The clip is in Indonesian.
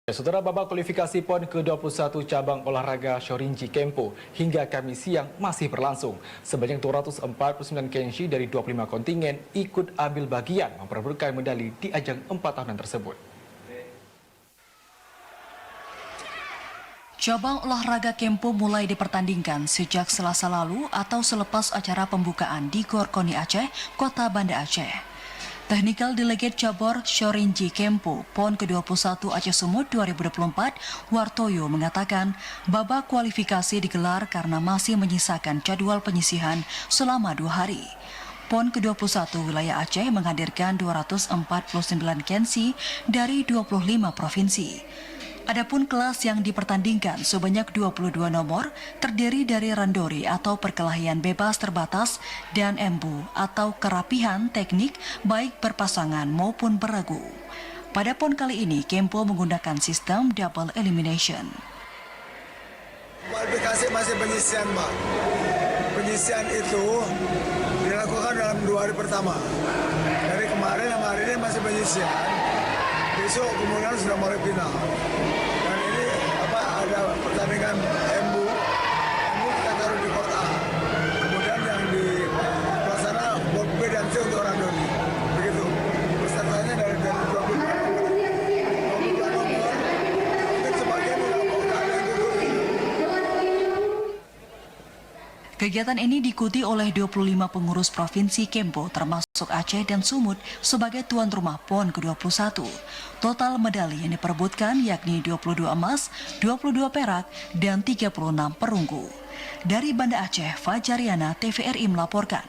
Saudara, babak kualifikasi PON ke-21 cabang olahraga Shorinji Kempo hingga Kamis siang masih berlangsung. Sebanyak 249 kenshi dari 25 kontingen ikut ambil bagian memperebutkan medali di ajang 4 tahunan tersebut. Cabang olahraga Kempo mulai dipertandingkan sejak Selasa lalu atau selepas acara pembukaan di Gor Koni Aceh, Kota Banda Aceh. Technical Delegate Cabur Shorinji Kempo PON ke-21 Aceh Sumut 2024, Wartoyo mengatakan babak kualifikasi digelar karena masih menyisakan jadwal penyisihan selama 2 hari. PON ke-21 wilayah Aceh menghadirkan 249 kenshi dari 25 provinsi. Adapun kelas yang dipertandingkan sebanyak 22 nomor terdiri dari randori atau perkelahian bebas terbatas dan embu atau kerapihan teknik baik berpasangan maupun beragu. Pada PON kali ini, Kempo menggunakan sistem double elimination. Kualifikasi masih penyisian, Mbak. Penyisian itu dilakukan dalam 2 hari pertama. Dari kemarin sama hari ini masih penyisian. Besok kemudian sudah mulai final. Dan ini ada pertandingan embu kita taruh di kota. Kemudian yang di pelaksana bot B dan C untuk randori. Begitu. Pesertanya dari 22 nomor. Mungkin sebagian tidak mau keadaan gugur. Kegiatan ini diikuti oleh 25 pengurus provinsi Kempo termasuk Aceh dan Sumut sebagai tuan rumah PON ke-21. Total medali yang diperebutkan yakni 22 emas, 22 perak, dan 36 perunggu. Dari Banda Aceh, Fajariana TVRI melaporkan.